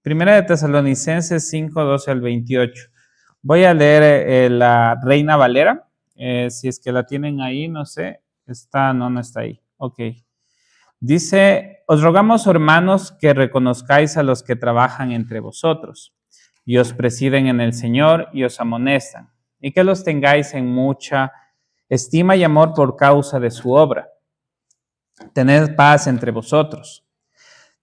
Primera de Tesalonicenses 5, 12 al 28. Voy a leer la Reina Valera. Si es que la tienen ahí, no sé. No está ahí. Ok. Dice, os rogamos, hermanos, que reconozcáis a los que trabajan entre vosotros y os presiden en el Señor y os amonestan, y que los tengáis en mucha estima y amor por causa de su obra. Tened paz entre vosotros.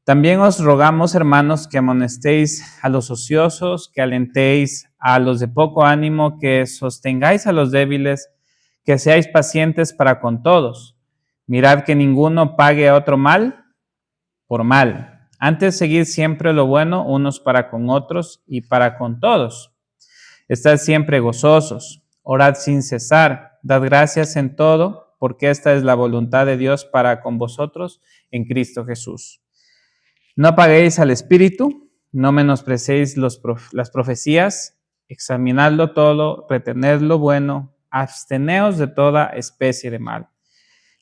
También os rogamos, hermanos, que amonestéis a los ociosos, que alentéis a los de poco ánimo, que sostengáis a los débiles, que seáis pacientes para con todos. Mirad que ninguno pague a otro mal por mal. Antes seguid siempre lo bueno unos para con otros y para con todos. Estad siempre gozosos, orad sin cesar, dad gracias en todo, porque esta es la voluntad de Dios para con vosotros en Cristo Jesús. No apaguéis al espíritu, no menosprecéis las profecías, examinadlo todo, retened lo bueno, absteneos de toda especie de mal.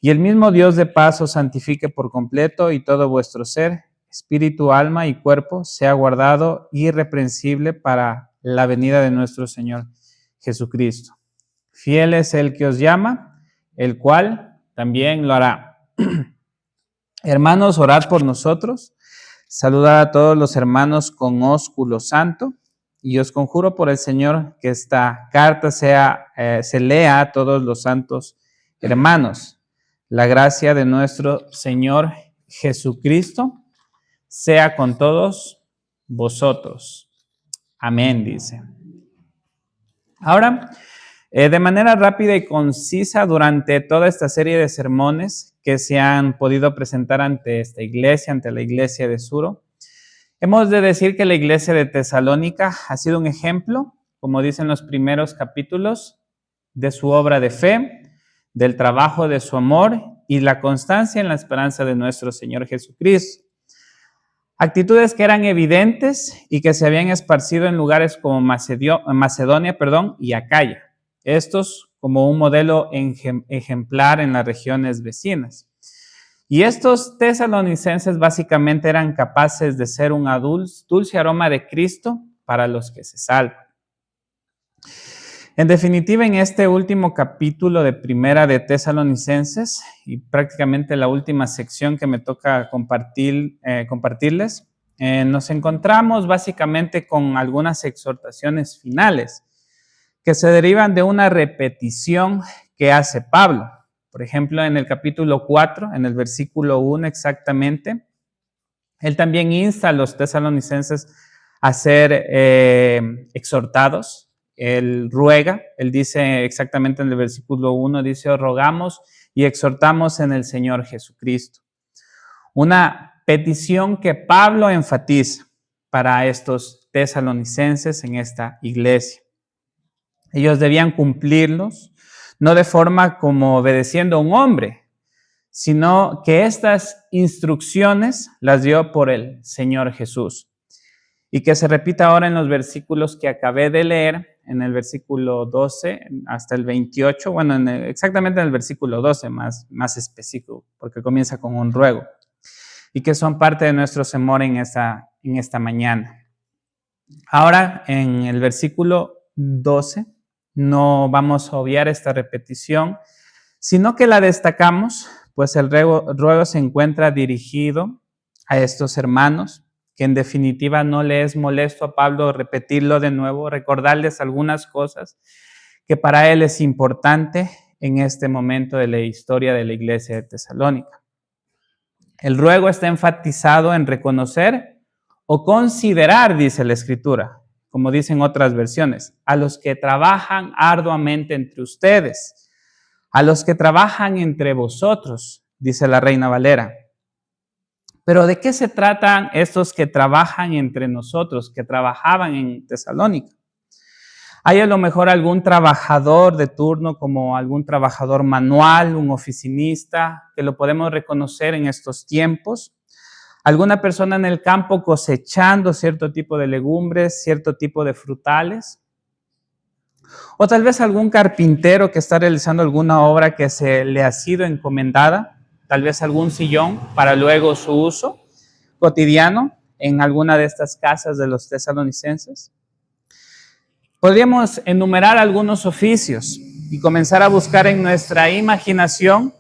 Y el mismo Dios de paz os santifique por completo y todo vuestro ser, espíritu, alma y cuerpo, sea guardado irreprensible para la venida de nuestro Señor Jesucristo. Fiel es el que os llama, el cual también lo hará. Hermanos, orad por nosotros. Saludad a todos los hermanos con ósculo santo, y os conjuro por el Señor que esta carta se lea a todos los santos hermanos. La gracia de nuestro Señor Jesucristo sea con todos vosotros. Amén, dice. Ahora, de manera rápida y concisa, durante toda esta serie de sermones que se han podido presentar ante esta iglesia, ante la iglesia de Suro, hemos de decir que la iglesia de Tesalónica ha sido un ejemplo, como dicen los primeros capítulos, de su obra de fe, del trabajo de su amor y la constancia en la esperanza de nuestro Señor Jesucristo. Actitudes que eran evidentes y que se habían esparcido en lugares como Macedonia y Acaya. Estos como un modelo ejemplar en las regiones vecinas. Y estos tesalonicenses básicamente eran capaces de ser un dulce aroma de Cristo para los que se salvan. En definitiva, en este último capítulo de Primera de Tesalonicenses, y prácticamente la última sección que me toca compartirles, nos encontramos básicamente con algunas exhortaciones finales que se derivan de una repetición que hace Pablo. Por ejemplo, en el capítulo 4, en el versículo 1 exactamente, él también insta a los tesalonicenses a ser exhortados. Él ruega, él dice exactamente en el versículo 1, dice, os rogamos y exhortamos en el Señor Jesucristo. Una petición que Pablo enfatiza para estos tesalonicenses en esta iglesia. Ellos debían cumplirlos, no de forma como obedeciendo a un hombre, sino que estas instrucciones las dio por el Señor Jesús. Y que se repita ahora en los versículos que acabé de leer, en el versículo 12 hasta el 28, bueno, exactamente en el versículo 12, más específico, porque comienza con un ruego, y que son parte de nuestro sermón en esta mañana. Ahora, en el versículo 12, no vamos a obviar esta repetición, sino que la destacamos, pues el ruego se encuentra dirigido a estos hermanos, que en definitiva no le es molesto a Pablo repetirlo de nuevo, recordarles algunas cosas que para él es importante en este momento de la historia de la iglesia de Tesalónica. El ruego está enfatizado en reconocer o considerar, dice la Escritura, como dicen otras versiones, a los que trabajan arduamente entre ustedes, a los que trabajan entre vosotros, dice la Reina Valera. Pero ¿de qué se tratan estos que trabajan entre nosotros, que trabajaban en Tesalónica? ¿Hay a lo mejor algún trabajador de turno, como algún trabajador manual, un oficinista, que lo podemos reconocer en estos tiempos? ¿Alguna persona en el campo cosechando cierto tipo de legumbres, cierto tipo de frutales? ¿O tal vez algún carpintero que está realizando alguna obra que se le ha sido encomendada? Tal vez algún sillón para luego su uso cotidiano. en alguna de estas casas de los tesalonicenses? Podríamos enumerar algunos oficios y comenzar a buscar en nuestra imaginación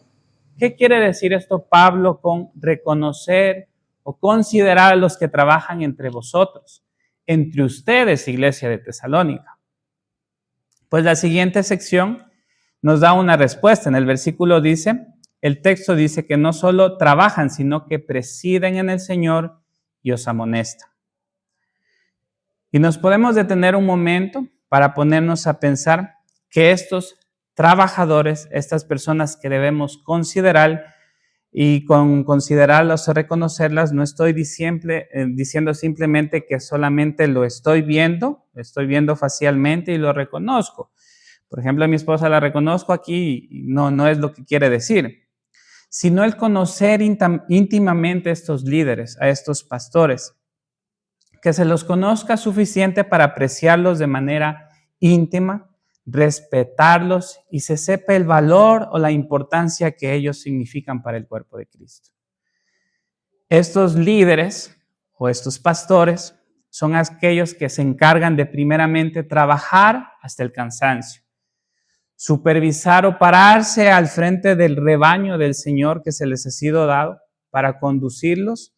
qué quiere decir esto Pablo con reconocer o considerar a los que trabajan entre vosotros, entre ustedes, iglesia de Tesalónica. Pues la siguiente sección nos da una respuesta. En el versículo el texto dice que no solo trabajan, sino que presiden en el Señor y os amonestan. Y nos podemos detener un momento para ponernos a pensar que estos trabajadores, estas personas que debemos considerar, y con considerarlas o reconocerlas, no estoy diciendo simplemente que solamente lo estoy viendo facialmente y lo reconozco. Por ejemplo, a mi esposa la reconozco aquí y no es lo que quiere decir, sino el conocer íntimamente a estos líderes, a estos pastores, que se los conozca suficiente para apreciarlos de manera íntima, respetarlos y se sepa el valor o la importancia que ellos significan para el cuerpo de Cristo. Estos líderes o estos pastores son aquellos que se encargan de primeramente trabajar hasta el cansancio, supervisar o pararse al frente del rebaño del Señor que se les ha sido dado para conducirlos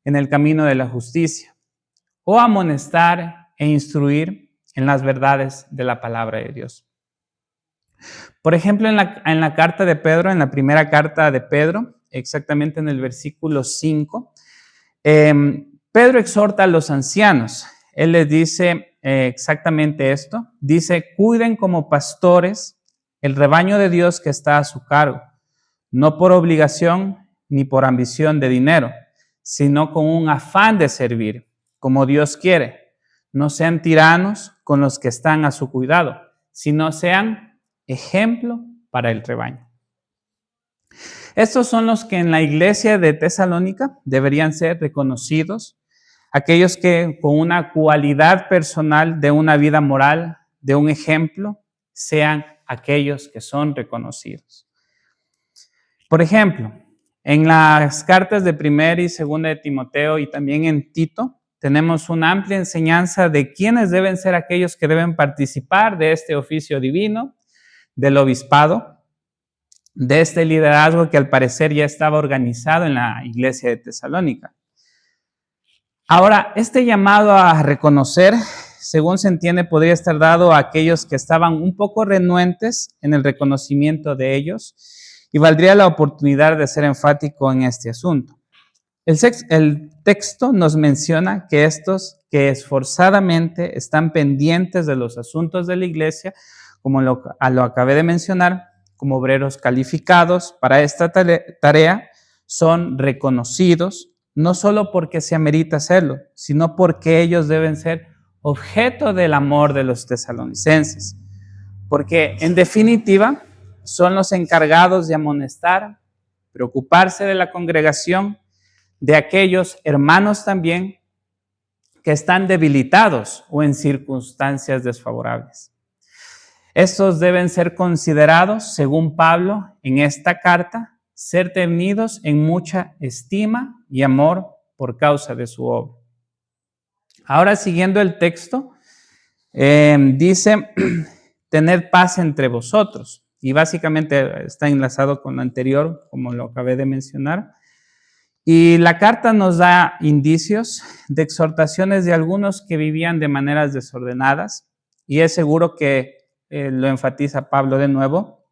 en el camino de la justicia, o amonestar e instruir en las verdades de la palabra de Dios. Por ejemplo, en la carta de Pedro, en la primera carta de Pedro, exactamente en el versículo 5, Pedro exhorta a los ancianos. Él les dice exactamente esto. Dice, cuiden como pastores el rebaño de Dios que está a su cargo, no por obligación ni por ambición de dinero, sino con un afán de servir, como Dios quiere. No sean tiranos con los que están a su cuidado, sino sean ejemplo para el rebaño. Estos son los que en la iglesia de Tesalónica deberían ser reconocidos, aquellos que con una cualidad personal de una vida moral, de un ejemplo, sean aquellos que son reconocidos. Por ejemplo, en las cartas de 1 y 2 de Timoteo y también en Tito, tenemos una amplia enseñanza de quiénes deben ser aquellos que deben participar de este oficio divino, del obispado, de este liderazgo que al parecer ya estaba organizado en la iglesia de Tesalónica. Ahora, este llamado a reconocer, según se entiende, podría estar dado a aquellos que estaban un poco renuentes en el reconocimiento de ellos, y valdría la oportunidad de ser enfático en este asunto. El texto nos menciona que estos que esforzadamente están pendientes de los asuntos de la iglesia, como lo acabé de mencionar, como obreros calificados para esta tarea, son reconocidos, no solo porque se amerita hacerlo, sino porque ellos deben ser objeto del amor de los tesalonicenses. Porque, en definitiva, son los encargados de amonestar, preocuparse de la congregación, de aquellos hermanos también que están debilitados o en circunstancias desfavorables. Estos deben ser considerados, según Pablo, en esta carta, ser tenidos en mucha estima y amor por causa de su obra. Ahora, siguiendo el texto, dice, tened paz entre vosotros. Y básicamente está enlazado con lo anterior, como lo acabé de mencionar. Y la carta nos da indicios de exhortaciones de algunos que vivían de maneras desordenadas, y es seguro que lo enfatiza Pablo de nuevo,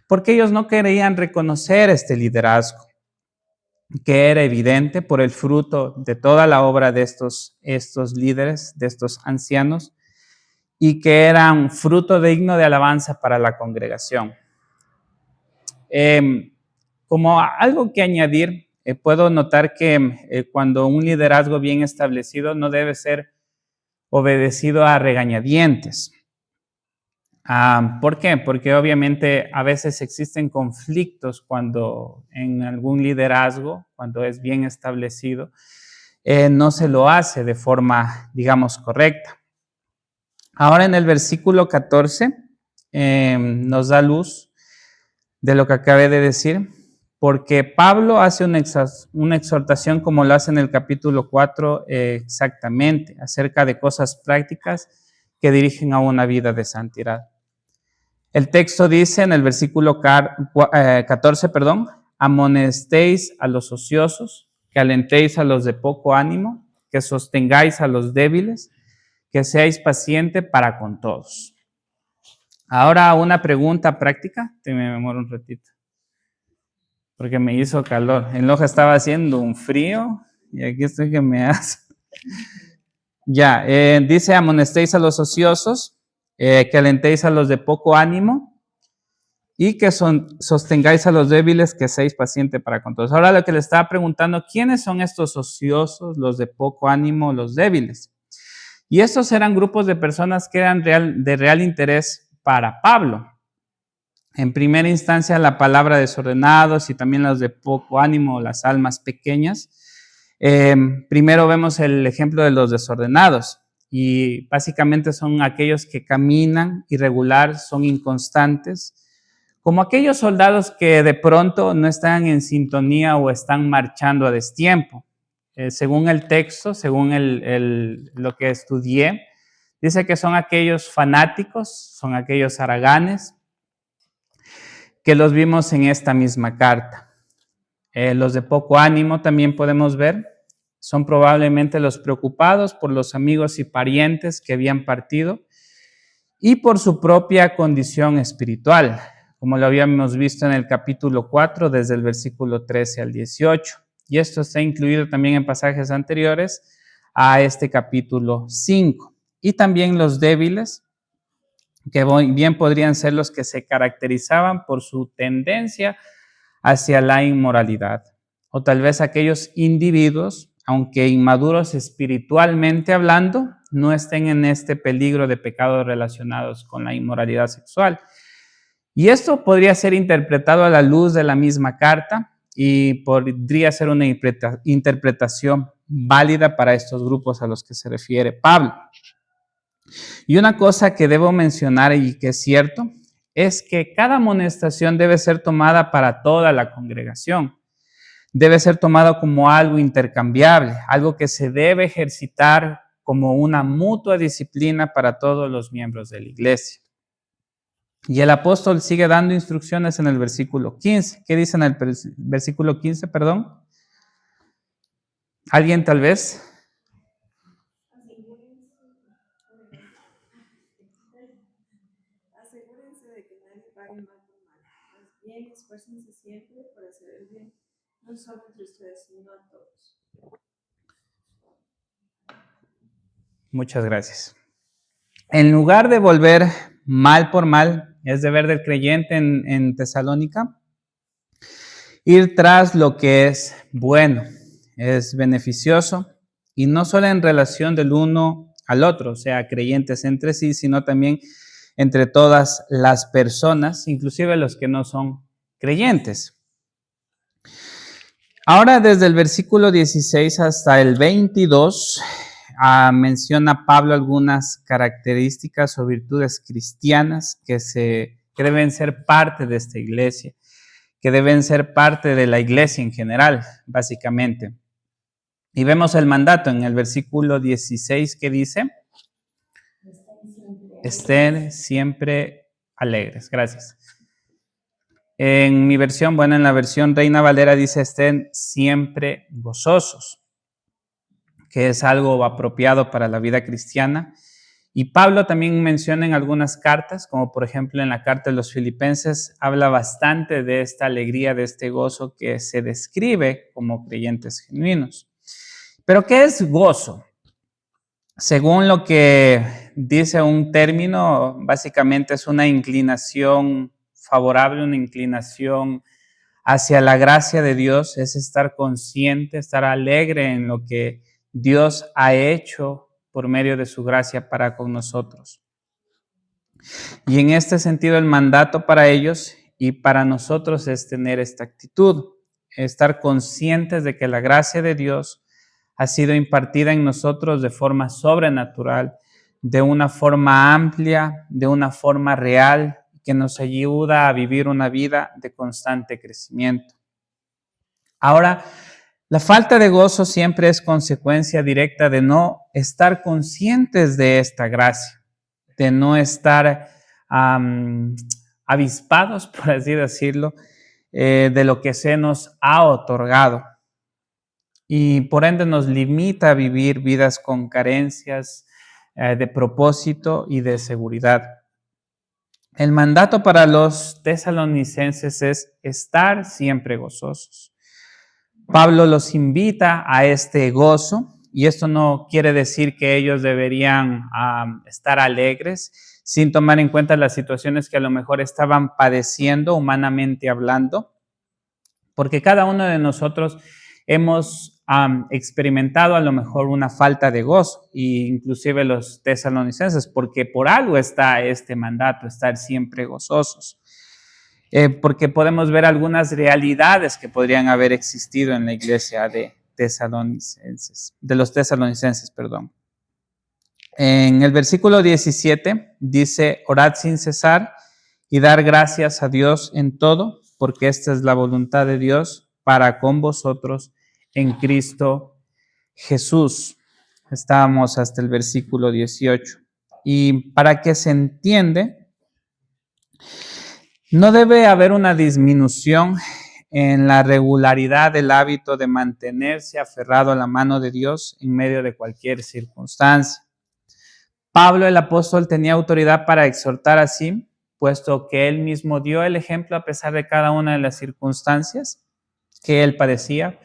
porque ellos no querían reconocer este liderazgo, que era evidente por el fruto de toda la obra de estos líderes, de estos ancianos, y que era un fruto digno de alabanza para la congregación. Como algo que añadir, puedo notar que cuando un liderazgo bien establecido no debe ser obedecido a regañadientes. ¿Por qué? Porque obviamente a veces existen conflictos cuando en algún liderazgo, cuando es bien establecido, no se lo hace de forma, digamos, correcta. Ahora en el versículo 14 nos da luz de lo que acabé de decir. porque Pablo hace una exhortación como lo hace en el capítulo 4 exactamente, acerca de cosas prácticas que dirigen a una vida de santidad. El texto dice en el versículo 14, amonestéis a los ociosos, que alentéis a los de poco ánimo, que sostengáis a los débiles, que seáis pacientes para con todos. Ahora una pregunta práctica, te me demoro un ratito, porque me hizo calor. En Loja estaba haciendo un frío y aquí estoy que me hace. Ya, dice amonestéis a los ociosos, que alentéis a los de poco ánimo y que sostengáis a los débiles, que seáis pacientes para con todos. Ahora lo que le estaba preguntando, ¿quiénes son estos ociosos, los de poco ánimo, los débiles? Y estos eran grupos de personas que eran de real interés para Pablo. En primera instancia, la palabra desordenados y también los de poco ánimo, las almas pequeñas. Primero vemos el ejemplo de los desordenados y básicamente son aquellos que caminan irregular, son inconstantes, como aquellos soldados que de pronto no están en sintonía o están marchando a destiempo. Según el texto, según lo que estudié, dice que son aquellos fanáticos, son aquellos haraganes, que los vimos en esta misma carta. Los de poco ánimo también podemos ver, son probablemente los preocupados por los amigos y parientes que habían partido y por su propia condición espiritual, como lo habíamos visto en el capítulo 4, desde el versículo 13 al 18. Y esto está incluido también en pasajes anteriores a este capítulo 5. Y también los débiles, que bien podrían ser los que se caracterizaban por su tendencia hacia la inmoralidad. O tal vez aquellos individuos, aunque inmaduros espiritualmente hablando, no estén en este peligro de pecados relacionados con la inmoralidad sexual. Y esto podría ser interpretado a la luz de la misma carta y podría ser una interpretación válida para estos grupos a los que se refiere Pablo. Y una cosa que debo mencionar y que es cierto, es que cada amonestación debe ser tomada para toda la congregación. Debe ser tomado como algo intercambiable, algo que se debe ejercitar como una mutua disciplina para todos los miembros de la iglesia. Y el apóstol sigue dando instrucciones en el versículo 15. ¿Qué dice en el versículo 15, perdón? ¿Alguien tal vez? Asegúrense de que nadie pague mal por mal. Más bien, esfuércense siempre por hacer el bien, no solo entre ustedes, sino a todos. Muchas gracias. En lugar de volver mal por mal, es deber del creyente en Tesalónica, ir tras lo que es bueno, es beneficioso, y no solo en relación del uno al otro, o sea, creyentes entre sí, sino también entre todas las personas, inclusive los que no son creyentes. Ahora, desde el versículo 16 hasta el 22, menciona Pablo algunas características o virtudes cristianas que deben ser parte de esta iglesia, que deben ser parte de la iglesia en general, básicamente. Y vemos el mandato en el versículo 16 que dice, estén siempre alegres. Gracias. En mi versión, en la versión Reina Valera dice, estén siempre gozosos, que es algo apropiado para la vida cristiana. Y Pablo también menciona en algunas cartas, como por ejemplo en la carta de los Filipenses, habla bastante de esta alegría, de este gozo que se describe como creyentes genuinos. Pero ¿qué es gozo? Según lo que dice un término, básicamente es una inclinación favorable, una inclinación hacia la gracia de Dios, es estar consciente, estar alegre en lo que Dios ha hecho por medio de su gracia para con nosotros. Y en este sentido, el mandato para ellos y para nosotros es tener esta actitud, estar conscientes de que la gracia de Dios ha sido impartida en nosotros de forma sobrenatural, de una forma amplia, de una forma real, que nos ayuda a vivir una vida de constante crecimiento. Ahora, la falta de gozo siempre es consecuencia directa de no estar conscientes de esta gracia, de no estar avispados, por así decirlo, de lo que se nos ha otorgado. Y por ende nos limita a vivir vidas con carencias de propósito y de seguridad. El mandato para los tesalonicenses es estar siempre gozosos. Pablo los invita a este gozo, y esto no quiere decir que ellos deberían estar alegres sin tomar en cuenta las situaciones que a lo mejor estaban padeciendo humanamente hablando, porque cada uno de nosotros hemos experimentado a lo mejor una falta de gozo, e inclusive los tesalonicenses, porque por algo está este mandato, estar siempre gozosos. Porque podemos ver algunas realidades que podrían haber existido en la iglesia de los tesalonicenses, perdón. En el versículo 17 dice: orad sin cesar y dar gracias a Dios en todo, porque esta es la voluntad de Dios para con vosotros en Cristo Jesús. Estábamos hasta el versículo 18. Y para que se entiende, no debe haber una disminución en la regularidad del hábito de mantenerse aferrado a la mano de Dios en medio de cualquier circunstancia. Pablo, el apóstol, tenía autoridad para exhortar así, puesto que él mismo dio el ejemplo a pesar de cada una de las circunstancias que él padecía,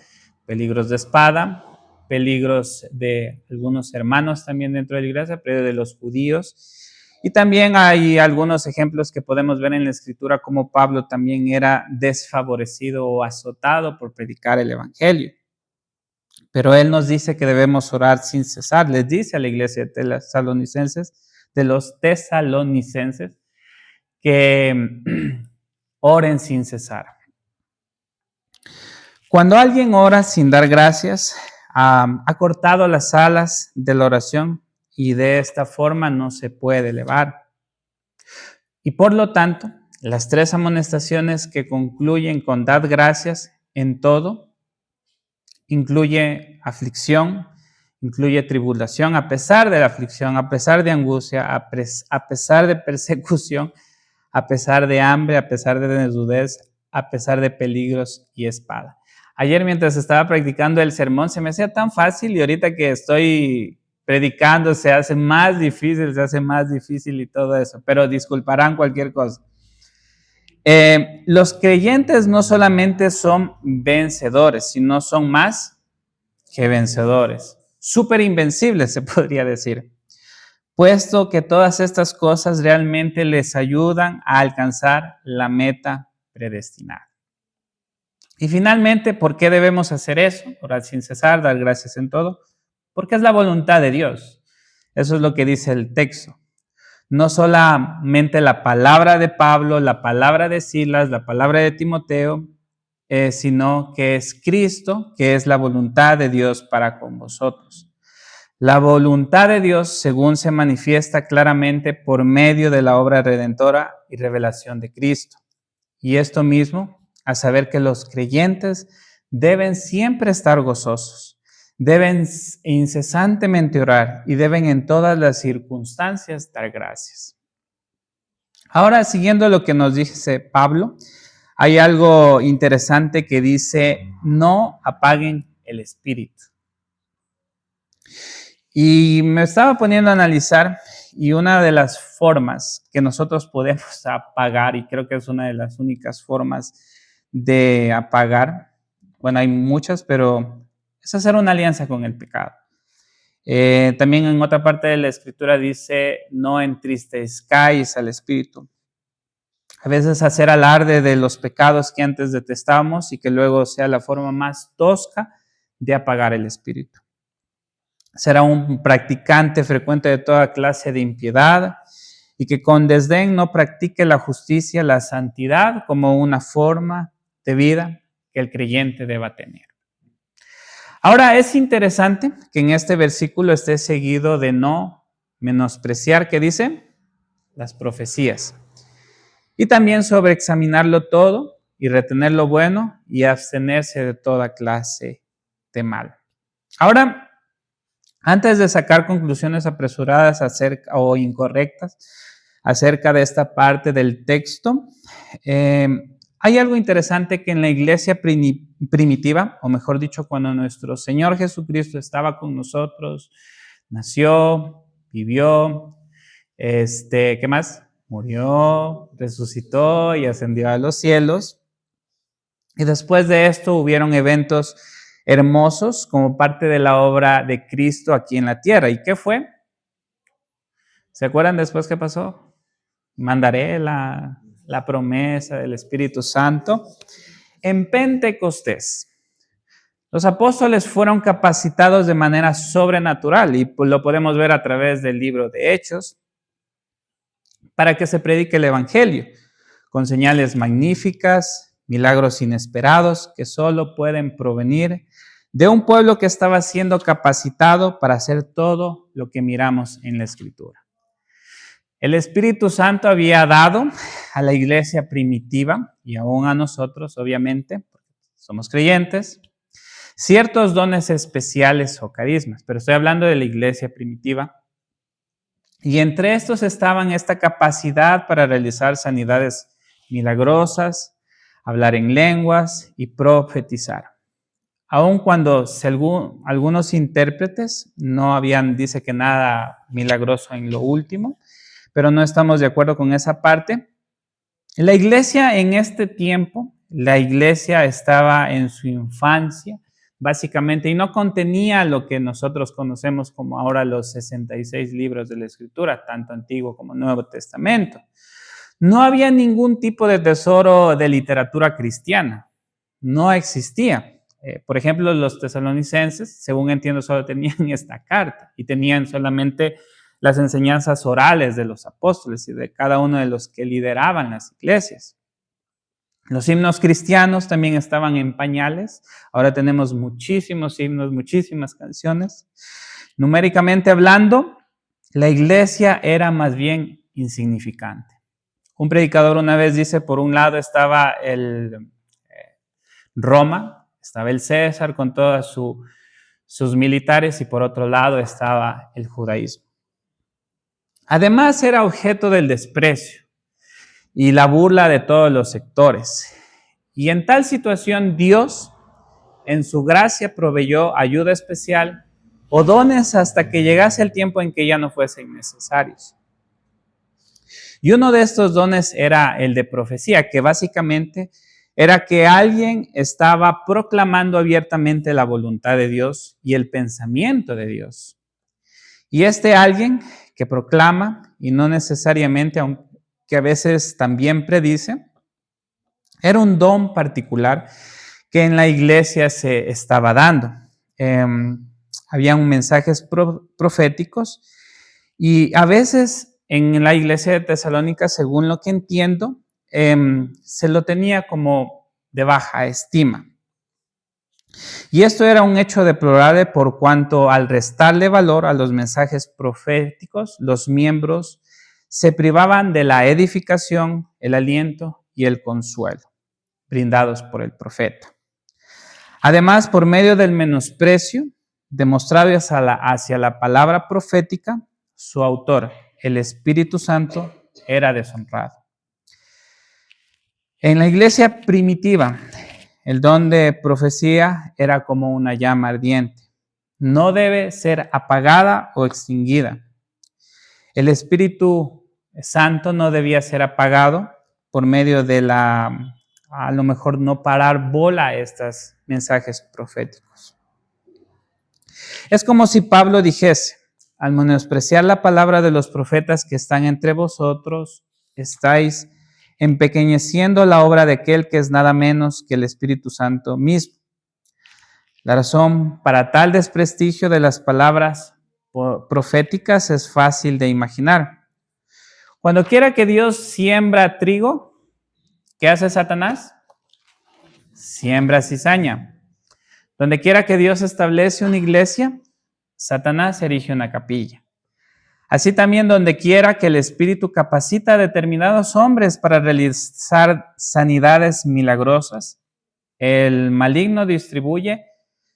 peligros de espada, peligros de algunos hermanos también dentro de la iglesia, pero de los judíos. Y también hay algunos ejemplos que podemos ver en la Escritura, como Pablo también era desfavorecido o azotado por predicar el evangelio. Pero él nos dice que debemos orar sin cesar. Les dice a la iglesia de los tesalonicenses, que oren sin cesar. Cuando alguien ora sin dar gracias, ha cortado las alas de la oración y de esta forma no se puede elevar. Y por lo tanto, las 3 amonestaciones que concluyen con dad gracias en todo, incluye aflicción, incluye tribulación, a pesar de la aflicción, a pesar de angustia, a pesar de persecución, a pesar de hambre, a pesar de desnudez, a pesar de peligros y espada. Ayer, mientras estaba practicando el sermón, se me hacía tan fácil, y ahorita que estoy predicando se hace más difícil y todo eso, pero disculparán cualquier cosa. Los creyentes no solamente son vencedores, sino son más que vencedores. Súper invencibles, se podría decir, puesto que todas estas cosas realmente les ayudan a alcanzar la meta predestinada. Y finalmente, ¿por qué debemos hacer eso? Orar sin cesar, dar gracias en todo. Porque es la voluntad de Dios. Eso es lo que dice el texto. No solamente la palabra de Pablo, la palabra de Silas, la palabra de Timoteo, sino que es Cristo, que es la voluntad de Dios para con vosotros. La voluntad de Dios, según se manifiesta claramente por medio de la obra redentora y revelación de Cristo. Y esto mismo, a saber que los creyentes deben siempre estar gozosos, deben incesantemente orar y deben en todas las circunstancias dar gracias. Ahora, siguiendo lo que nos dice Pablo, hay algo interesante que dice: no apaguen el espíritu. Y me estaba poniendo a analizar, y una de las formas que nosotros podemos apagar, y creo que es una de las únicas formas de apagar, bueno, hay muchas, pero es hacer una alianza con el pecado. También en otra parte de la Escritura dice: no entristezcáis al espíritu. A veces hacer alarde de los pecados que antes detestábamos y que luego sea la forma más tosca de apagar el espíritu. Será un practicante frecuente de toda clase de impiedad y que con desdén no practique la justicia, la santidad como una forma de vida que el creyente deba tener. Ahora, es interesante que en este versículo esté seguido de no menospreciar, ¿qué dice? Las profecías. Y también sobre examinarlo todo y retener lo bueno y abstenerse de toda clase de mal. Ahora, antes de sacar conclusiones apresuradas o incorrectas acerca de esta parte del texto, hay algo interesante que en la iglesia primitiva, o mejor dicho, cuando nuestro Señor Jesucristo estaba con nosotros, nació, vivió, ¿qué más? Murió, resucitó y ascendió a los cielos. Y después de esto hubieron eventos hermosos como parte de la obra de Cristo aquí en la tierra. ¿Y qué fue? ¿Se acuerdan después qué pasó? Mandaré la promesa del Espíritu Santo. En Pentecostés, los apóstoles fueron capacitados de manera sobrenatural y lo podemos ver a través del libro de Hechos para que se predique el Evangelio con señales magníficas, milagros inesperados que solo pueden provenir de un pueblo que estaba siendo capacitado para hacer todo lo que miramos en la Escritura. El Espíritu Santo había dado a la iglesia primitiva y aún a nosotros, obviamente, porque somos creyentes, ciertos dones especiales o carismas, pero estoy hablando de la iglesia primitiva. Y entre estos estaban esta capacidad para realizar sanidades milagrosas, hablar en lenguas y profetizar. Aun cuando algunos intérpretes no habían, dice que nada milagroso en lo último, pero no estamos de acuerdo con esa parte. La iglesia en este tiempo, la iglesia estaba en su infancia, básicamente, y no contenía lo que nosotros conocemos como ahora los 66 libros de la Escritura, tanto Antiguo como Nuevo Testamento. No había ningún tipo de tesoro de literatura cristiana, no existía. Por ejemplo, los tesalonicenses, según entiendo, solo tenían esta carta y tenían solamente las enseñanzas orales de los apóstoles y de cada uno de los que lideraban las iglesias. Los himnos cristianos también estaban en pañales. Ahora tenemos muchísimos himnos, muchísimas canciones. Numéricamente hablando, la iglesia era más bien insignificante. Un predicador una vez dice, por un lado estaba Roma, estaba el César con todos sus militares y por otro lado estaba el judaísmo. Además era objeto del desprecio y la burla de todos los sectores. Y en tal situación Dios, en su gracia, proveyó ayuda especial o dones hasta que llegase el tiempo en que ya no fuesen necesarios. Y uno de estos dones era el de profecía, que básicamente era que alguien estaba proclamando abiertamente la voluntad de Dios y el pensamiento de Dios. Y este alguien que proclama, y no necesariamente, aunque a veces también predice, era un don particular que en la iglesia se estaba dando. Habían mensajes proféticos y a veces en la iglesia de Tesalónica, según lo que entiendo, se lo tenía como de baja estima. Y esto era un hecho deplorable por cuanto al restarle valor a los mensajes proféticos, los miembros se privaban de la edificación, el aliento y el consuelo brindados por el profeta. Además, por medio del menosprecio demostrado hacia la palabra profética, su autor, el Espíritu Santo, era deshonrado. En la iglesia primitiva, el don de profecía era como una llama ardiente. No debe ser apagada o extinguida. El Espíritu Santo no debía ser apagado por medio de a lo mejor no parar bola a estos mensajes proféticos. Es como si Pablo dijese, al menospreciar la palabra de los profetas que están entre vosotros, estáis empequeñeciendo la obra de aquel que es nada menos que el Espíritu Santo mismo. La razón para tal desprestigio de las palabras proféticas es fácil de imaginar. Cuando quiera que Dios siembra trigo, ¿qué hace Satanás? Siembra cizaña. Donde quiera que Dios establece una iglesia, Satanás erige una capilla. Así también donde quiera que el Espíritu capacita a determinados hombres para realizar sanidades milagrosas, el maligno distribuye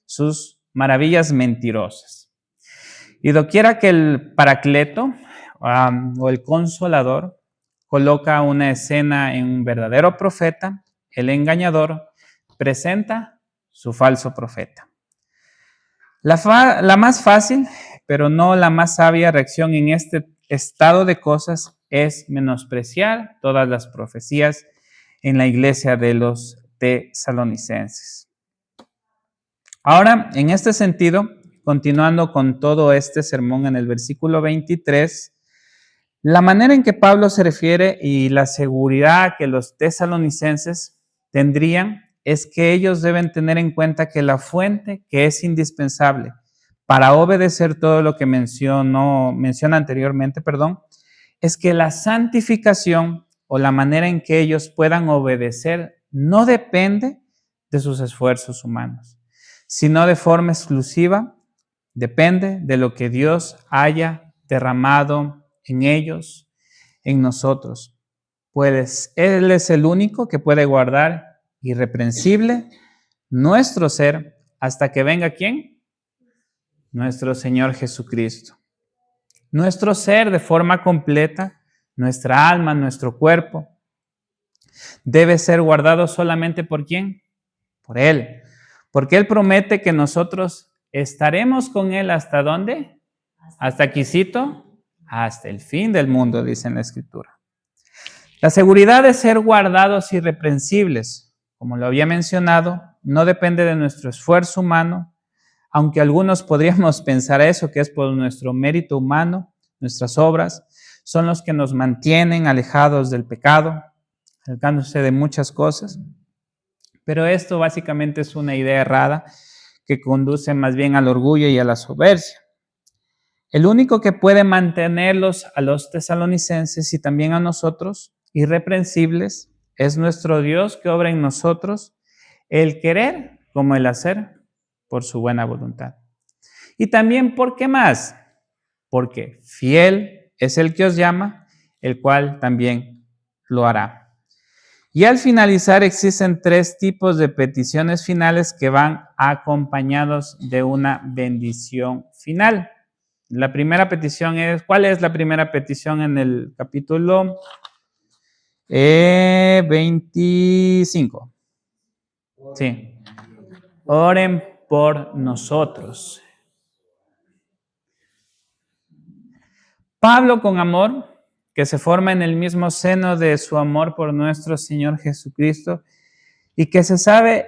sus maravillas mentirosas. Y doquiera que el Paracleto o el Consolador coloca una escena en un verdadero profeta, el engañador presenta su falso profeta. La más fácil, pero no la más sabia reacción en este estado de cosas es menospreciar todas las profecías en la iglesia de los tesalonicenses. Ahora, en este sentido, continuando con todo este sermón en el versículo 23, la manera en que Pablo se refiere y la seguridad que los tesalonicenses tendrían es que ellos deben tener en cuenta que la fuente que es indispensable para obedecer todo lo que menciona anteriormente, es que la santificación o la manera en que ellos puedan obedecer no depende de sus esfuerzos humanos, sino de forma exclusiva depende de lo que Dios haya derramado en ellos, en nosotros. Pues Él es el único que puede guardar irreprensible nuestro ser hasta que venga ¿quién? Nuestro Señor Jesucristo. Nuestro ser de forma completa, nuestra alma, nuestro cuerpo, debe ser guardado solamente ¿por quién? Por Él. Porque Él promete que nosotros estaremos con Él ¿hasta dónde? Hasta quisito, hasta el fin del mundo, dice en la Escritura. La seguridad de ser guardados irreprensibles, como lo había mencionado, no depende de nuestro esfuerzo humano, aunque algunos podríamos pensar eso, que es por nuestro mérito humano, nuestras obras, son los que nos mantienen alejados del pecado, alejándose de muchas cosas. Pero esto básicamente es una idea errada que conduce más bien al orgullo y a la soberbia. El único que puede mantenerlos a los tesalonicenses y también a nosotros irreprensibles es nuestro Dios que obra en nosotros el querer como el hacer por su buena voluntad. Y también, ¿por qué más? Porque fiel es el que os llama, el cual también lo hará. Y al finalizar existen 3 tipos de peticiones finales que van acompañados de una bendición final. La primera petición es, ¿cuál es la primera petición en el capítulo 25? Sí. Oren por nosotros. Pablo, con amor, que se forma en el mismo seno de su amor por nuestro Señor Jesucristo y que sabe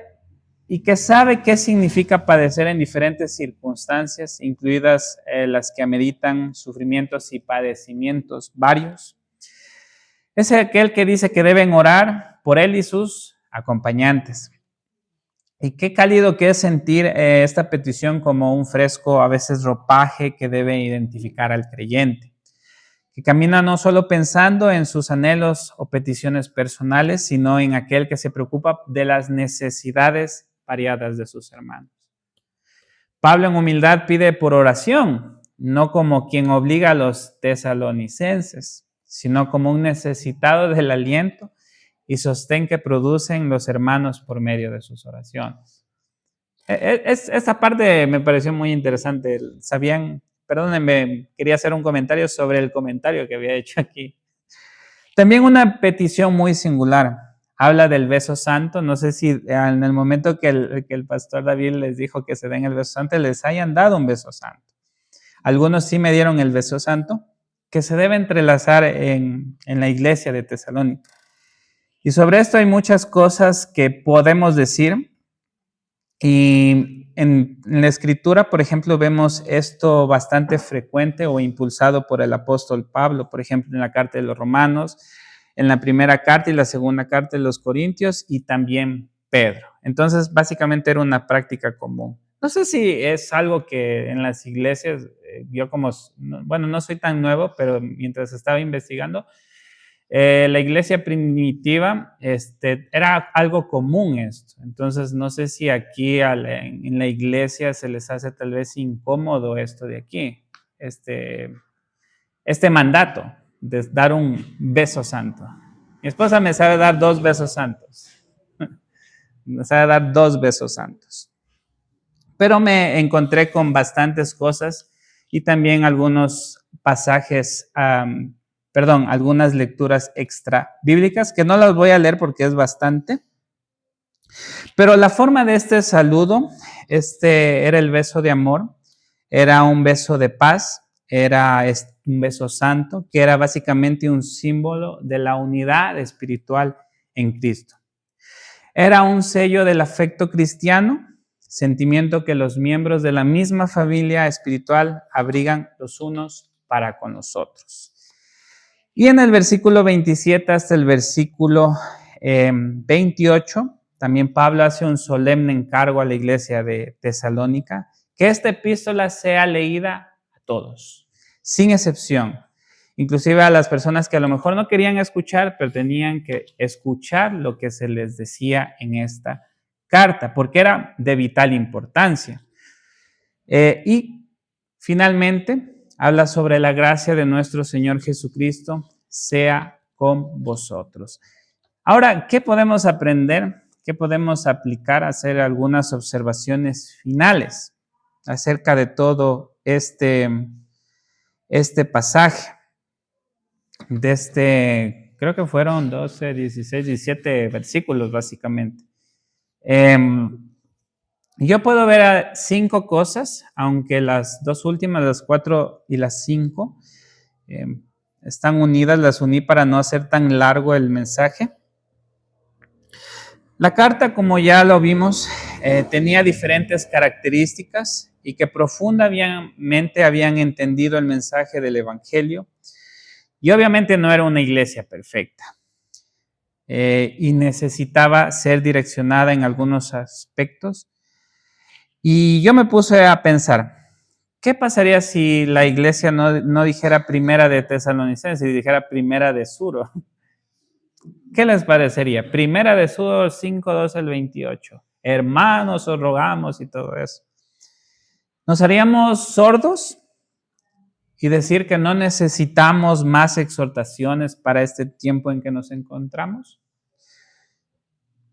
qué significa padecer en diferentes circunstancias, incluidas las que ameritan sufrimientos y padecimientos varios. Es aquel que dice que deben orar por él y sus acompañantes. Y qué cálido que es sentir esta petición como un fresco, a veces ropaje que debe identificar al creyente, que camina no solo pensando en sus anhelos o peticiones personales, sino en aquel que se preocupa de las necesidades variadas de sus hermanos. Pablo en humildad pide por oración, no como quien obliga a los tesalonicenses, sino como un necesitado del aliento y sostén que producen los hermanos por medio de sus oraciones. Esta parte me pareció muy interesante. Perdónenme, quería hacer un comentario sobre el comentario que había hecho aquí. También una petición muy singular. Habla del beso santo. No sé si en el momento que el pastor David les dijo que se den el beso santo, les hayan dado un beso santo. Algunos sí me dieron el beso santo, que se debe entrelazar en la iglesia de Tesalónica. Y sobre esto hay muchas cosas que podemos decir. Y en la Escritura, por ejemplo, vemos esto bastante frecuente o impulsado por el apóstol Pablo, por ejemplo, en la carta de los Romanos, en la primera carta y la segunda carta de los Corintios y también Pedro. Entonces, básicamente era una práctica común. No sé si es algo que en las iglesias, yo no soy tan nuevo, pero mientras estaba investigando, la iglesia primitiva era algo común esto. Entonces, no sé si aquí en la iglesia se les hace tal vez incómodo esto de aquí. este mandato de dar un beso santo. Mi esposa me sabe dar 2 besos santos. Me sabe dar 2 besos santos. Pero me encontré con bastantes cosas y también algunos pasajes, algunas lecturas extra bíblicas que no las voy a leer porque es bastante. Pero la forma de este saludo, era el beso de amor, era un beso de paz, era un beso santo, que era básicamente un símbolo de la unidad espiritual en Cristo. Era un sello del afecto cristiano, sentimiento que los miembros de la misma familia espiritual abrigan los unos para con los otros. Y en el versículo 27 hasta el versículo 28, también Pablo hace un solemne encargo a la iglesia de Tesalónica, que esta epístola sea leída a todos, sin excepción, inclusive a las personas que a lo mejor no querían escuchar, pero tenían que escuchar lo que se les decía en esta carta, porque era de vital importancia. Y finalmente, habla sobre la gracia de nuestro Señor Jesucristo, sea con vosotros. Ahora, ¿qué podemos aprender? ¿Qué podemos aplicar? Hacer algunas observaciones finales acerca de todo este pasaje. Creo que fueron 12, 16, 17 versículos básicamente. Yo puedo ver 5 cosas, aunque las 2 últimas, las 4 y las 5, están unidas, las uní para no hacer tan largo el mensaje. La carta, como ya lo vimos, tenía diferentes características y que profundamente habían entendido el mensaje del Evangelio. Y obviamente no era una iglesia perfecta y necesitaba ser direccionada en algunos aspectos. Y yo me puse a pensar, ¿qué pasaría si la iglesia no dijera primera de Tesalonicenses y dijera primera de Suro? ¿Qué les parecería? Primera de Suro 5, 12 al 28. Hermanos, os rogamos y todo eso. ¿Nos haríamos sordos y decir que no necesitamos más exhortaciones para este tiempo en que nos encontramos?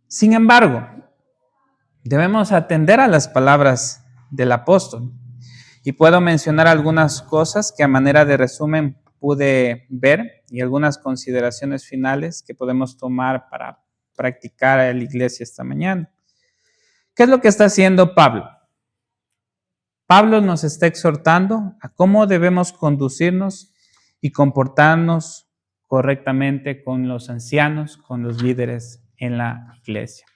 Sin embargo, debemos atender a las palabras del apóstol. Y puedo mencionar algunas cosas que a manera de resumen pude ver y algunas consideraciones finales que podemos tomar para practicar a la iglesia esta mañana. ¿Qué es lo que está haciendo Pablo? Pablo nos está exhortando a cómo debemos conducirnos y comportarnos correctamente con los ancianos, con los líderes en la iglesia.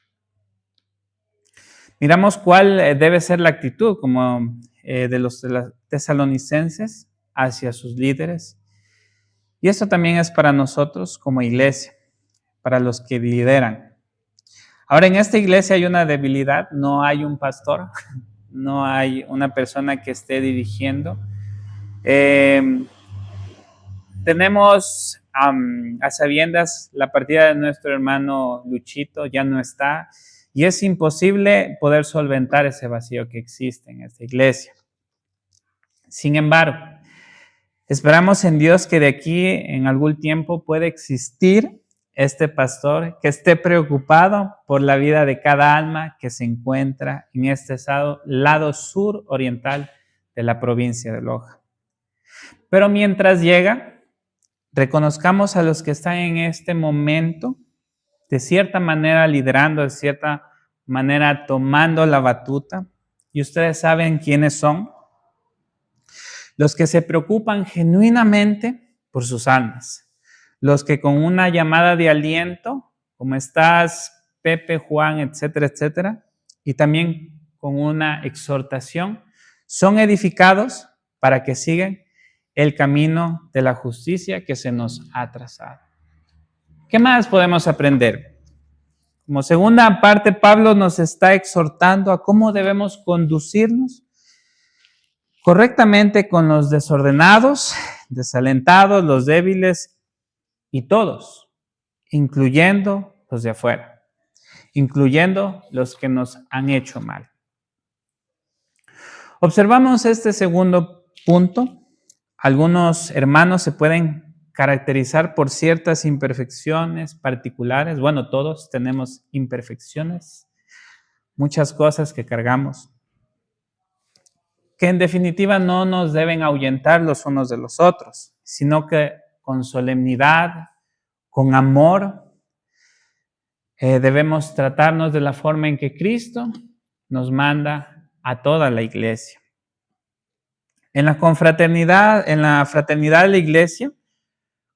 Miramos cuál debe ser la actitud de los tesalonicenses hacia sus líderes. Y esto también es para nosotros como iglesia, para los que lideran. Ahora, en esta iglesia hay una debilidad, no hay un pastor, no hay una persona que esté dirigiendo. Tenemos a sabiendas la partida de nuestro hermano Luchito, ya no está, y es imposible poder solventar ese vacío que existe en esta iglesia. Sin embargo, esperamos en Dios que de aquí en algún tiempo pueda existir este pastor que esté preocupado por la vida de cada alma que se encuentra en este lado sur oriental de la provincia de Loja. Pero mientras llega, reconozcamos a los que están en este momento, de cierta manera liderando, de cierta manera tomando la batuta, y ustedes saben quiénes son. Los que se preocupan genuinamente por sus almas. Los que con una llamada de aliento, ¿cómo estás, Pepe, Juan, etcétera, etcétera? Y también con una exhortación, son edificados para que sigan el camino de la justicia que se nos ha trazado. ¿Qué más podemos aprender? Como segunda parte, Pablo nos está exhortando a cómo debemos conducirnos correctamente con los desordenados, desalentados, los débiles y todos, incluyendo los de afuera, incluyendo los que nos han hecho mal. Observamos este segundo punto, Algunos hermanos se pueden caracterizar por ciertas imperfecciones particulares. Bueno, todos tenemos imperfecciones, muchas cosas que cargamos, que en definitiva no nos deben ahuyentar los unos de los otros, sino que con solemnidad, con amor, debemos tratarnos de la forma en que Cristo nos manda a toda la iglesia. En la confraternidad, en la fraternidad de la iglesia,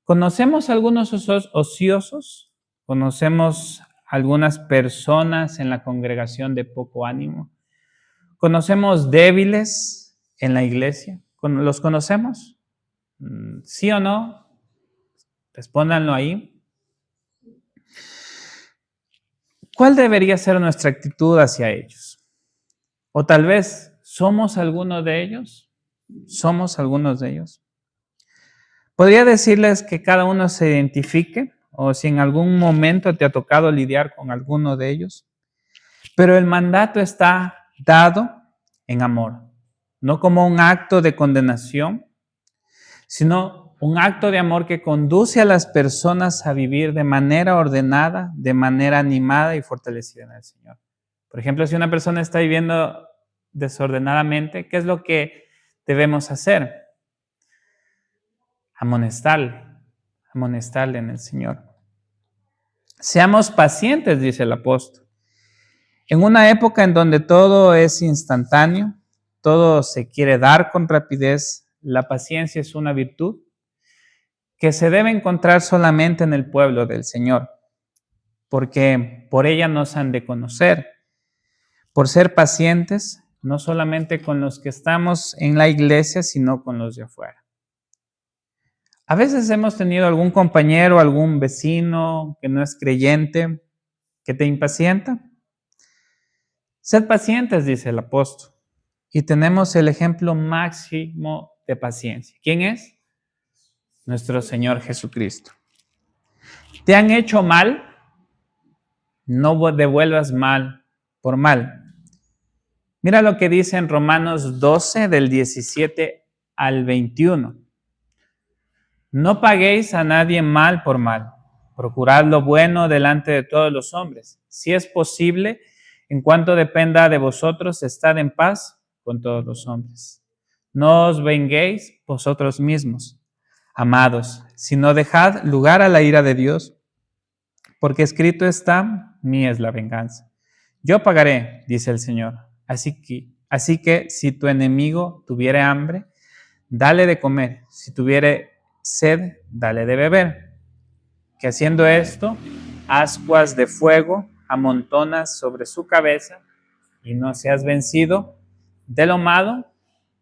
conocemos algunos ociosos, conocemos algunas personas en la congregación de poco ánimo, conocemos débiles en la iglesia. ¿Los conocemos? ¿Sí o no? Respóndanlo ahí. ¿Cuál debería ser nuestra actitud hacia ellos? O tal vez, ¿somos alguno de ellos? ¿Somos algunos de ellos? Podría decirles que cada uno se identifique, o si en algún momento te ha tocado lidiar con alguno de ellos, pero el mandato está dado en amor, no como un acto de condenación, sino un acto de amor que conduce a las personas a vivir de manera ordenada, de manera animada y fortalecida en el Señor. Por ejemplo, si una persona está viviendo desordenadamente, ¿qué es lo que debemos hacer? Amonestarle en el Señor. Seamos pacientes, dice el apóstol. En una época en donde todo es instantáneo, todo se quiere dar con rapidez, la paciencia es una virtud que se debe encontrar solamente en el pueblo del Señor, porque por ella nos han de conocer, por ser pacientes, no solamente con los que estamos en la iglesia, sino con los de afuera. A veces hemos tenido algún compañero, algún vecino que no es creyente, que te impacienta. Sed pacientes, dice el apóstol, y tenemos el ejemplo máximo de paciencia. ¿Quién es? Nuestro Señor Jesucristo. ¿Te han hecho mal? No devuelvas mal por mal. Mira lo que dice en Romanos 12, del 17 al 21. No paguéis a nadie mal por mal. Procurad lo bueno delante de todos los hombres. Si es posible, en cuanto dependa de vosotros, estad en paz con todos los hombres. No os venguéis vosotros mismos, amados, sino dejad lugar a la ira de Dios, porque escrito está, mía es la venganza. Yo pagaré, dice el Señor. Así que si tu enemigo tuviere hambre, dale de comer. Si tuviere sed, dale de beber. Que haciendo esto, ascuas de fuego amontonas sobre su cabeza, y no seas vencido de lo malo,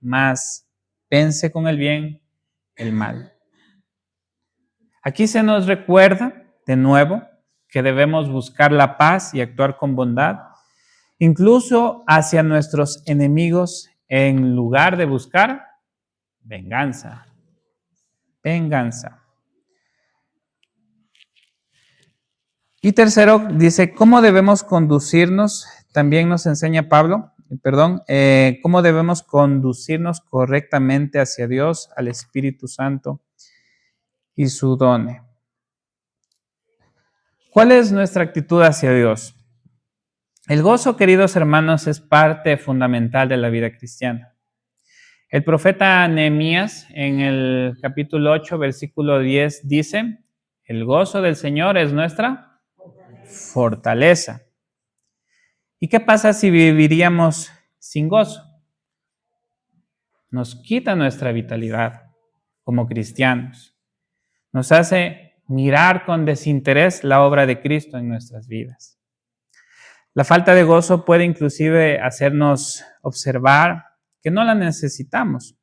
mas vence con el bien el mal. Aquí se nos recuerda de nuevo que debemos buscar la paz y actuar con bondad, incluso hacia nuestros enemigos, en lugar de buscar venganza. Venganza. Y tercero, dice, ¿cómo debemos conducirnos? También nos enseña Pablo, cómo debemos conducirnos correctamente hacia Dios, al Espíritu Santo y su done. ¿Cuál es nuestra actitud hacia Dios? El gozo, queridos hermanos, es parte fundamental de la vida cristiana. El profeta Nehemías, en el capítulo 8, versículo 10, dice, el gozo del Señor es nuestra fortaleza. ¿Y qué pasa si viviríamos sin gozo? Nos quita nuestra vitalidad como cristianos. Nos hace mirar con desinterés la obra de Cristo en nuestras vidas. La falta de gozo puede inclusive hacernos observar que no la necesitamos.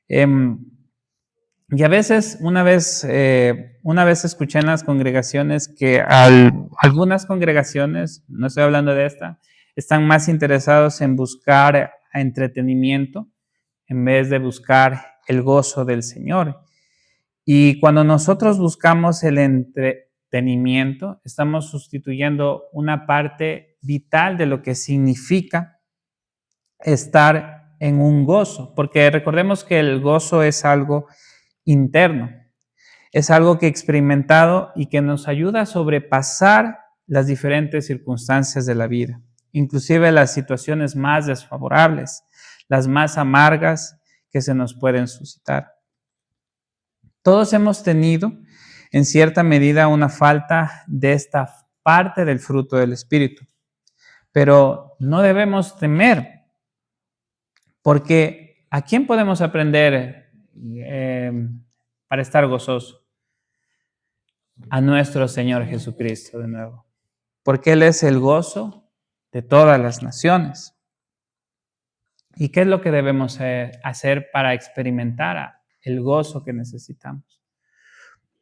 Y a veces, una vez escuché en las congregaciones que algunas congregaciones, no estoy hablando de esta, están más interesados en buscar entretenimiento en vez de buscar el gozo del Señor. Y cuando nosotros buscamos el entretenimiento, estamos sustituyendo una parte vital de lo que significa estar en un gozo, porque recordemos que el gozo es algo interno, es algo que he experimentado y que nos ayuda a sobrepasar las diferentes circunstancias de la vida, inclusive las situaciones más desfavorables, las más amargas que se nos pueden suscitar. Todos hemos tenido, en cierta medida, una falta de esta parte del fruto del Espíritu, pero no debemos temer, porque ¿a quién podemos aprender para estar gozoso? A nuestro Señor Jesucristo de nuevo, porque Él es el gozo de todas las naciones. ¿Y qué es lo que debemos hacer para experimentar el gozo que necesitamos?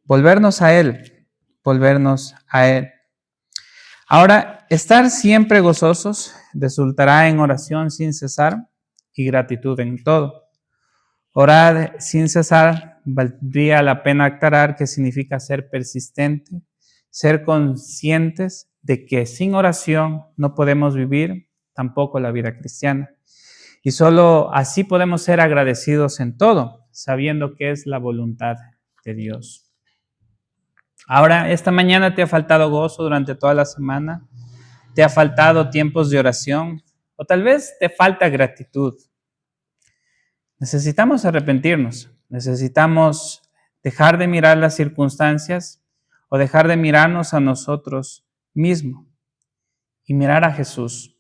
Volvernos a Él, volvernos a Él. Ahora, estar siempre gozosos resultará en oración sin cesar y gratitud en todo. Orar sin cesar valdría la pena aclarar que significa ser persistente, ser conscientes de que sin oración no podemos vivir tampoco la vida cristiana. Y solo así podemos ser agradecidos en todo, sabiendo que es la voluntad de Dios. Ahora, esta mañana te ha faltado gozo durante toda la semana, te ha faltado tiempos de oración, o tal vez te falta gratitud. Necesitamos arrepentirnos, necesitamos dejar de mirar las circunstancias o dejar de mirarnos a nosotros mismos y mirar a Jesús.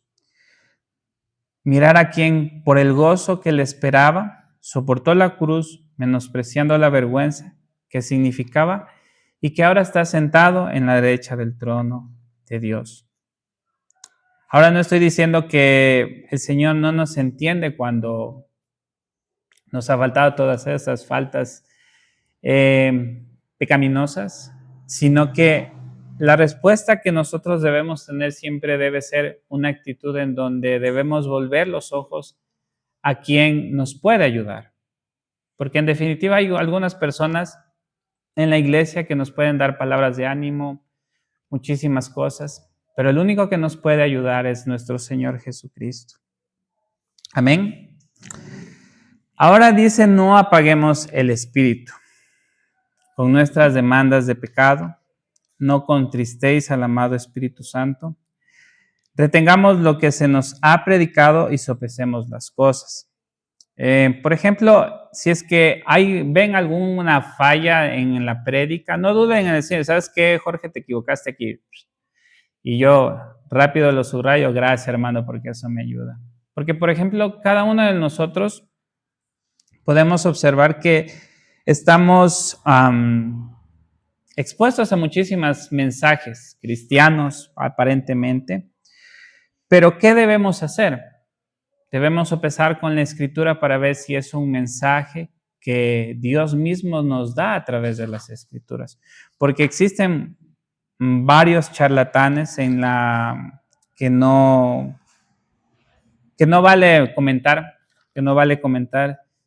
Mirar a quien por el gozo que le esperaba soportó la cruz, menospreciando la vergüenza que significaba y que ahora está sentado en la derecha del trono de Dios. Ahora no estoy diciendo que el Señor no nos entiende cuando nos ha faltado todas esas faltas pecaminosas, sino que la respuesta que nosotros debemos tener siempre debe ser una actitud en donde debemos volver los ojos a quien nos puede ayudar. Porque en definitiva hay algunas personas en la iglesia que nos pueden dar palabras de ánimo, muchísimas cosas, pero el único que nos puede ayudar es nuestro Señor Jesucristo. Amén. Ahora dice, no apaguemos el espíritu con nuestras demandas de pecado, no contristéis al amado Espíritu Santo, retengamos lo que se nos ha predicado y sopesemos las cosas. Por ejemplo, si es que ven alguna falla en la prédica, no duden en decir, ¿sabes qué, Jorge? Te equivocaste aquí. Y yo rápido lo subrayo, gracias hermano, porque eso me ayuda. Porque, por ejemplo, cada uno de nosotros podemos observar que estamos expuestos a muchísimos mensajes cristianos, aparentemente, pero ¿qué debemos hacer? Debemos sopesar con la Escritura para ver si es un mensaje que Dios mismo nos da a través de las Escrituras, porque existen varios charlatanes que no vale comentar,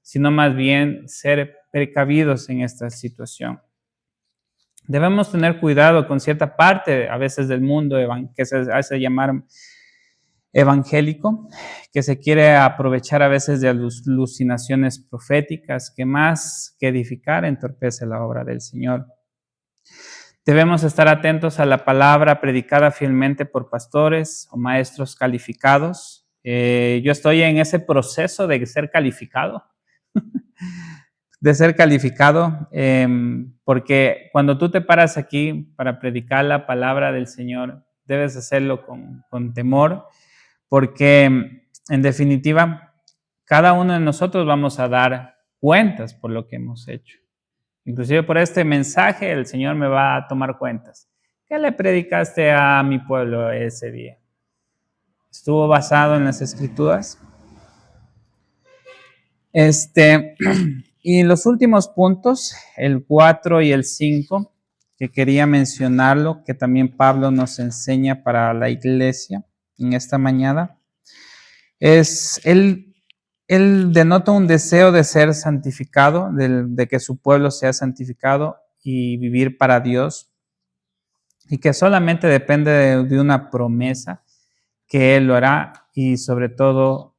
sino más bien ser precavidos en esta situación. Debemos tener cuidado con cierta parte a veces del mundo que se hace llamar evangélico, que se quiere aprovechar a veces de alucinaciones proféticas que más que edificar entorpece la obra del Señor. Debemos estar atentos a la palabra predicada fielmente por pastores o maestros calificados. Yo estoy en ese proceso de ser calificado, porque cuando tú te paras aquí para predicar la palabra del Señor, debes hacerlo con temor, porque en definitiva, cada uno de nosotros vamos a dar cuentas por lo que hemos hecho. Inclusive por este mensaje el Señor me va a tomar cuentas. ¿Qué le predicaste a mi pueblo ese día? ¿Estuvo basado en las Escrituras? Y los últimos puntos, el 4 y el 5, que quería mencionarlo, que también Pablo nos enseña para la iglesia en esta mañana, es él denota un deseo de ser santificado, de que su pueblo sea santificado y vivir para Dios, y que solamente depende de una promesa que Él lo hará, y sobre todo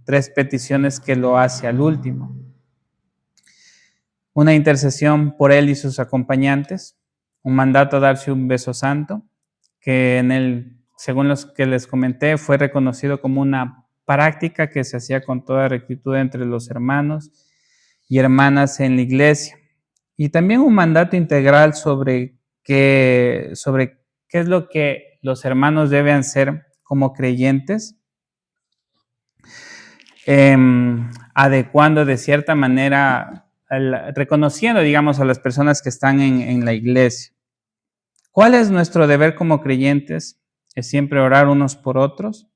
3 peticiones que lo hace al último. Una intercesión por él y sus acompañantes, un mandato a darse un beso santo, que en él, según los que les comenté, fue reconocido como una práctica que se hacía con toda rectitud entre los hermanos y hermanas en la iglesia. Y también un mandato integral sobre qué es lo que los hermanos deben hacer como creyentes, adecuando de cierta manera, reconociendo, digamos, a las personas que están en la iglesia. ¿Cuál es nuestro deber como creyentes? Es siempre orar unos por otros,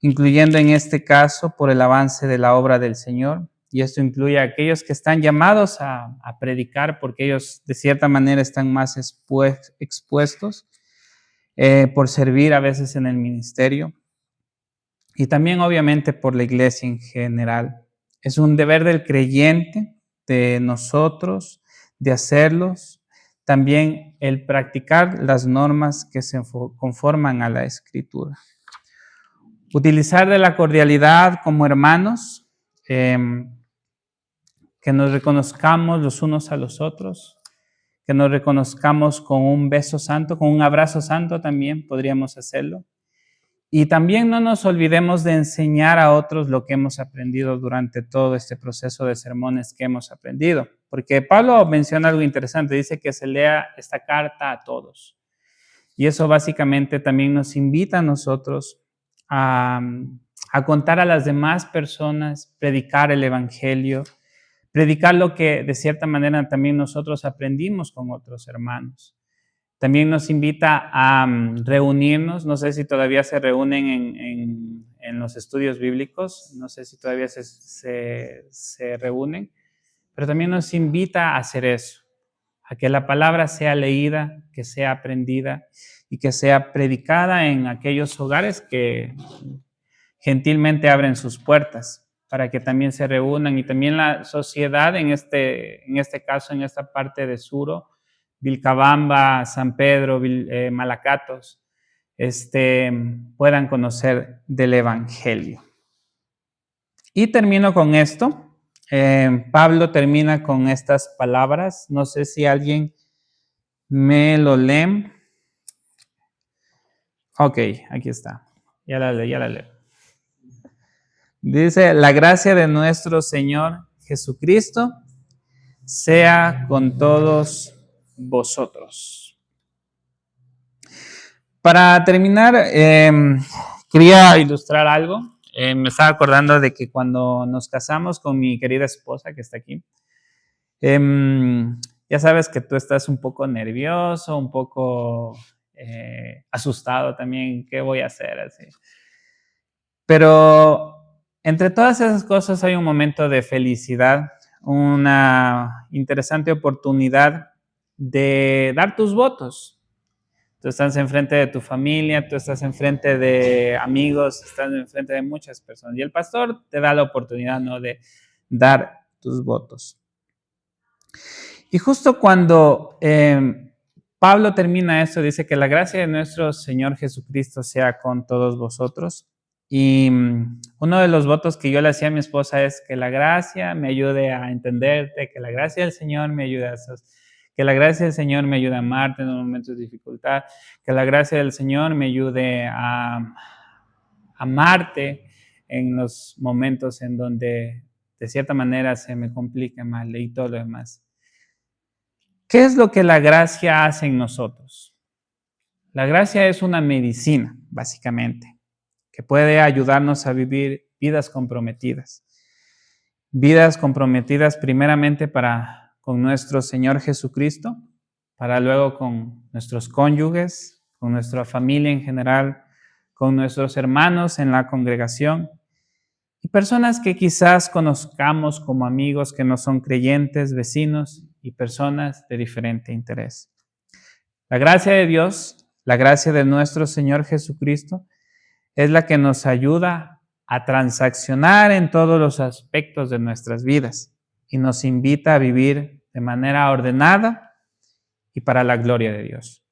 incluyendo en este caso por el avance de la obra del Señor. Y esto incluye a aquellos que están llamados a predicar, porque ellos de cierta manera están más expuestos por servir a veces en el ministerio. Y también obviamente por la iglesia en general. Es un deber del creyente, de nosotros, de hacerlos. También el practicar las normas que se conforman a la Escritura. Utilizar de la cordialidad como hermanos, que nos reconozcamos los unos a los otros, que nos reconozcamos con un beso santo, con un abrazo santo también podríamos hacerlo. Y también no nos olvidemos de enseñar a otros lo que hemos aprendido durante todo este proceso de sermones que hemos aprendido. Porque Pablo menciona algo interesante, dice que se lea esta carta a todos. Y eso básicamente también nos invita a nosotros a contar a las demás personas, predicar el evangelio, predicar lo que de cierta manera también nosotros aprendimos con otros hermanos. También nos invita a reunirnos, no sé si todavía se reúnen en los estudios bíblicos, no sé si todavía se reúnen, pero también nos invita a hacer eso, a que la palabra sea leída, que sea aprendida y que sea predicada en aquellos hogares que gentilmente abren sus puertas para que también se reúnan, y también la sociedad en este caso, en esta parte de Suro, Vilcabamba, San Pedro, Malacatos, puedan conocer del Evangelio. Y termino con esto. Pablo termina con estas palabras. No sé si alguien me lo lee. Ok, aquí está. Ya la leo. Dice: la gracia de nuestro Señor Jesucristo sea con todos vosotros. Para terminar, quería ilustrar algo. Me estaba acordando de que cuando nos casamos con mi querida esposa, que está aquí, ya sabes que tú estás un poco nervioso, un poco asustado también. ¿Qué voy a hacer? Así. Pero entre todas esas cosas hay un momento de felicidad, una interesante oportunidad de dar tus votos. Tú estás enfrente de tu familia, tú estás enfrente de amigos, estás enfrente de muchas personas. Y el pastor te da la oportunidad, ¿no?, de dar tus votos. Y justo cuando Pablo termina esto, dice que la gracia de nuestro Señor Jesucristo sea con todos vosotros. Y uno de los votos que yo le hacía a mi esposa es que la gracia me ayude a entenderte, que la gracia del Señor me ayude que la gracia del Señor me ayude a amarte en los momentos de dificultad, que la gracia del Señor me ayude a amarte en los momentos en donde de cierta manera se me complica mal y todo lo demás. ¿Qué es lo que la gracia hace en nosotros? La gracia es una medicina, básicamente, que puede ayudarnos a vivir vidas comprometidas. Vidas comprometidas primeramente con nuestro Señor Jesucristo, para luego con nuestros cónyuges, con nuestra familia en general, con nuestros hermanos en la congregación y personas que quizás conozcamos como amigos que no son creyentes, vecinos y personas de diferente interés. La gracia de Dios, la gracia de nuestro Señor Jesucristo, es la que nos ayuda a transaccionar en todos los aspectos de nuestras vidas y nos invita a vivir de manera ordenada y para la gloria de Dios.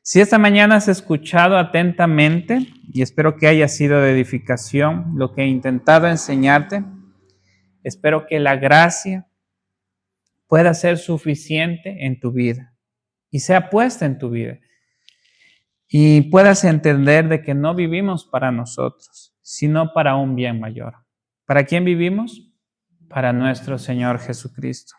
Si esta mañana has escuchado atentamente, y espero que haya sido de edificación lo que he intentado enseñarte, espero que la gracia pueda ser suficiente en tu vida y sea puesta en tu vida. Y puedas entender de que no vivimos para nosotros, sino para un bien mayor. ¿Para quién vivimos? Para nuestro Señor Jesucristo.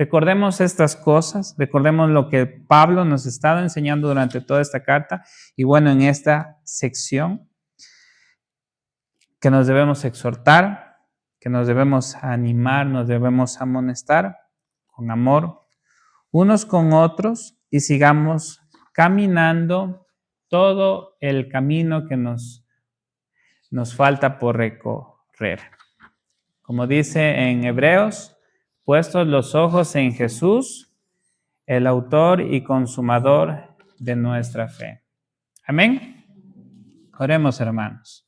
Recordemos estas cosas, recordemos lo que Pablo nos ha estado enseñando durante toda esta carta y bueno, en esta sección que nos debemos exhortar, que nos debemos animar, nos debemos amonestar con amor unos con otros y sigamos caminando todo el camino que nos falta por recorrer. Como dice en Hebreos, puestos los ojos en Jesús, el autor y consumador de nuestra fe. Amén. Oremos, hermanos.